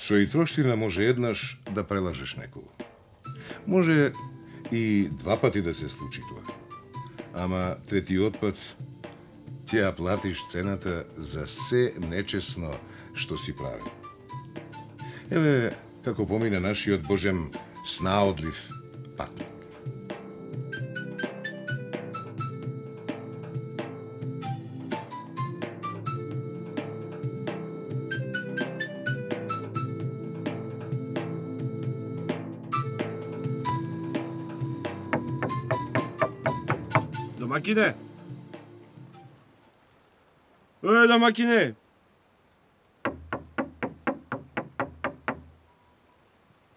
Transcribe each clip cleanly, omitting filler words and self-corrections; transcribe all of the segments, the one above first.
Со итроштина може еднаш да прелажеш некого. Може и два пати да се случи тоа. Ама третиот пат ќе ја платиш цената за се нечесно што си прави. Еве како помина нашиот Божем снаодлив патник. Домакине! Домакине!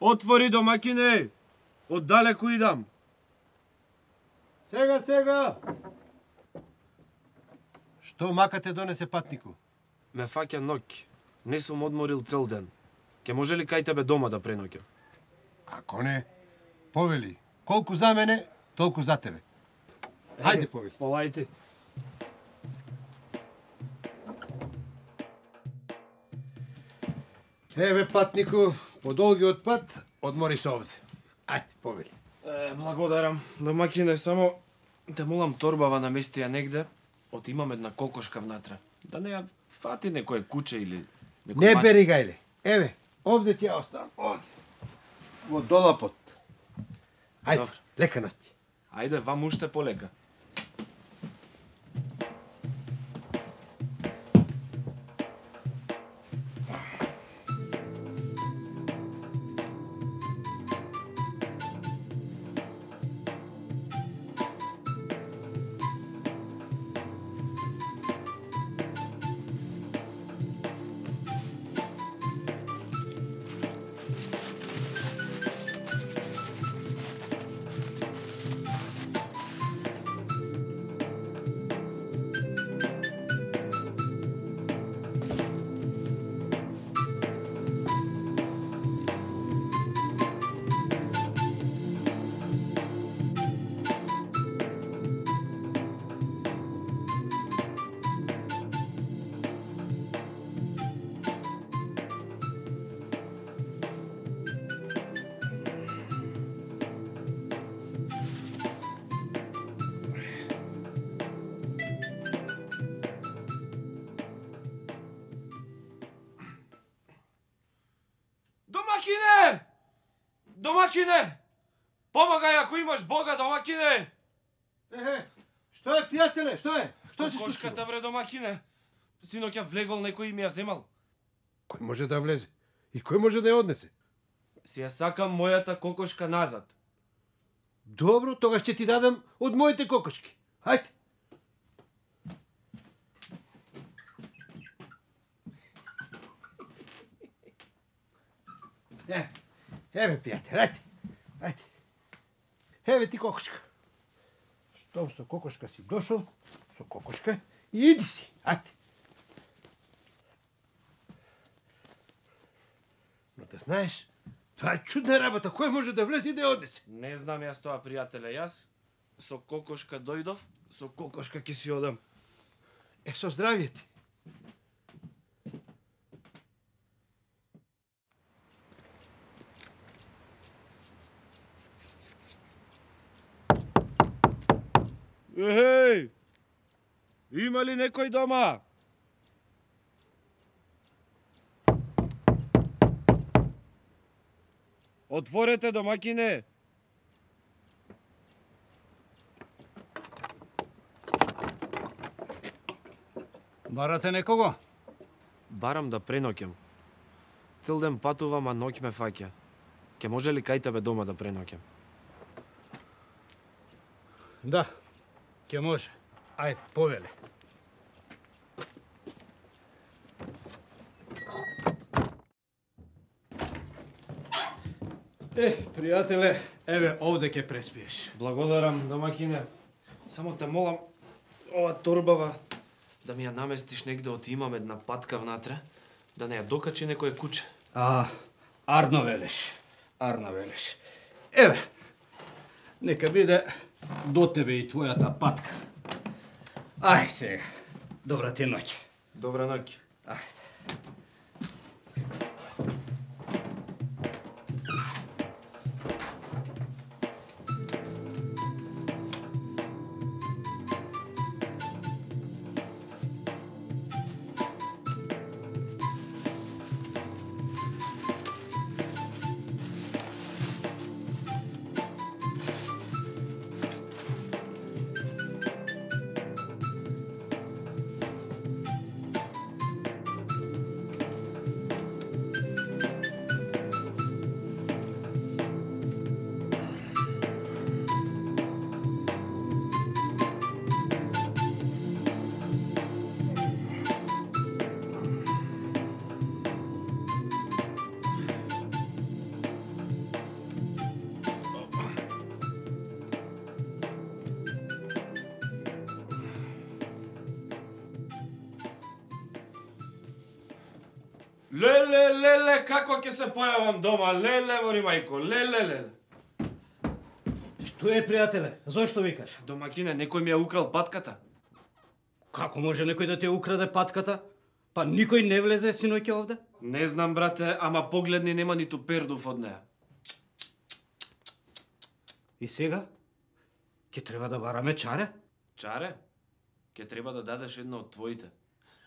Отвори, домакине! Оддалеку идам. Сега! Што макате донесе патнику? Ме фаќа ноќ. Не сум одморил цел ден. Ке може ли кај тебе дома да преноќам? Како не? Повели, колку за мене, толку за тебе. Хајде, повели. Сполајте. Еве, патнику, по долгиот пат, одмори се овде. Ајде, повели. Благодарам. Домакине, само те молам торбава намести ја негде, од имам една кокошка внатре. Да не ја фати некое куче или некој Не мач. бери гајле. Еве, овде ти ја оставам. Овде. Во долапот. Ајде, Добро. лека ноќ. Ајде, вам уште полека. Домакине! Домакине! Помагај ако имаш Бога, домакине! Што е, пријателе, што е? Што се случило? Кокошката, бре, домакине. Синоќа влегол некој и ми ја земал. Кој може да влезе? И кој може да ја однесе? Си ја сакам мојата кокошка назад. Добро, тогаш ќе ти дадам од моите кокошки. Хајде. Еве, пријател, ајде. Ајде. Еве ти кокошка. Штом со кокошка си дошол, со кокошка и иди си. Ајде. Но да знаеш, тоа е чудна работа. Кој може да влезе и да ја однесе? Не знам јас тоа, пријателе. Јас со кокошка дојдов, со кокошка ќе си одам. Е, со здравје ти. Ехеј! Има ли некој дома? Отворете, домакине! Барате некого? Барам да преноќам. Цел ден патувам, а ноќ ме фаќа. Ке може ли кај тебе дома да преноќам? Да, ќе може. Ајде, повели. Пријателе, еве овде ќе преспиеш. Благодарам, домакине. Само те молам, ова торбава да ми ја наместиш негде, од имам една патка внатре, да не ја докачи некој куче. Арно велиш. Арно велиш. Еве, нека биде до тебе и твојата патка. Ај сега, добра ти ноќ. Добра ноќ. Ајде. Леле, како ќе се појавам дома? Леле, мори мајко, леле. Што е, пријателе? Зошто викаш? Домакине, некој ми ја украл патката. Како може некој да ти украде патката? Па никој не влезе синоќе овде? Не знам, брате, ама погледни нема ниту пердув од неа. И сега? Ке треба да бараме чаре? Чаре? Ке треба да дадеш едно од твоите.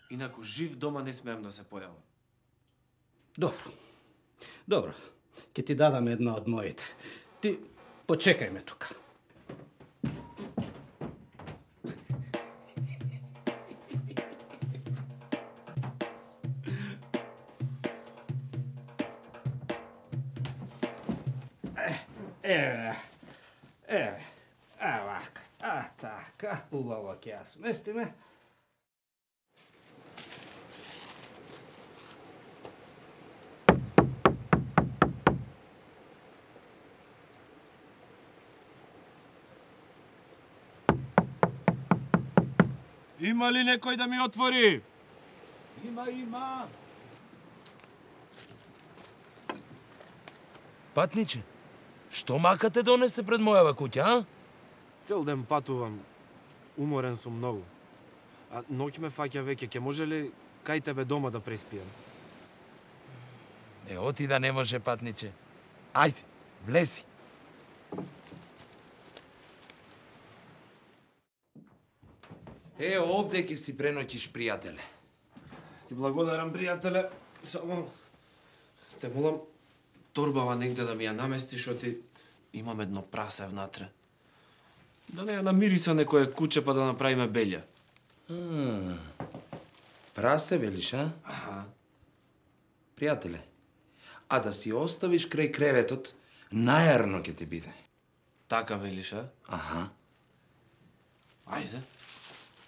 Инаку жив дома не смеам да се појавам. Добро. Ке ти дадам една од моите. Ти почекај ме тука. Еве, вака, така, убаво ќе ја сместиме. Има ли некој да ми отвори? Има. Патниче, што макате донесе пред мојава куќа, а? Цел ден патувам. Уморен сум многу. А ноќ ме фаќа веќе, ќе може ли кај тебе дома да преспием? Оти да не може, патниче. Ајде, влези. Овде ќе си преноќиш, пријателе. Ти благодарам, пријателе. Само те молам торбава негде да ми ја наместиш, оти имам едно прасе внатре. Да не ја намириса некое куче па да направиме белја. Прасе, велиш, а? Аха. Пријателе, а да си оставиш крај креветот, најарно ќе ти биде. Така велиш, а? Аха. Ајде.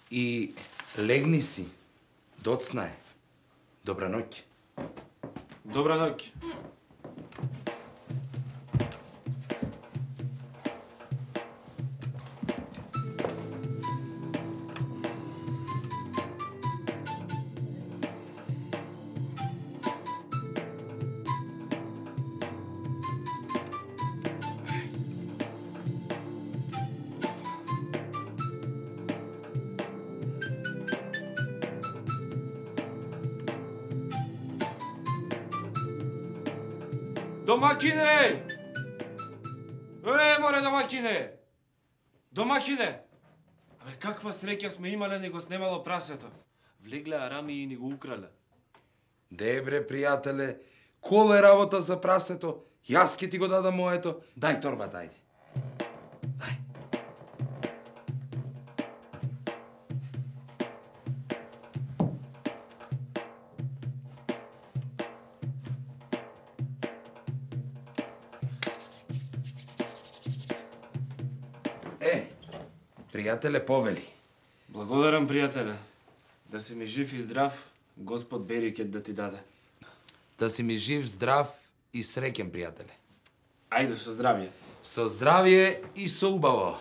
И легни си, доцнај. Добра ноќ. Добра ноќ. Домакине! Море, домакине! Домакине! Абе, каква среќа сме имале, ни го снемало прасето. Влегле арами и ни го украле. Дебре, пријателе, кола е работа за прасето. Јас ќе ти го дадам моето. Дај торбата, ајде. Пријателе, повели. Благодарам, пријателе. Да си ми жив и здрав, Господ берекет да ти даде. Да си ми жив, здрав и среќен, пријателе. Ајде, со здравје. Со здравје и со убаво.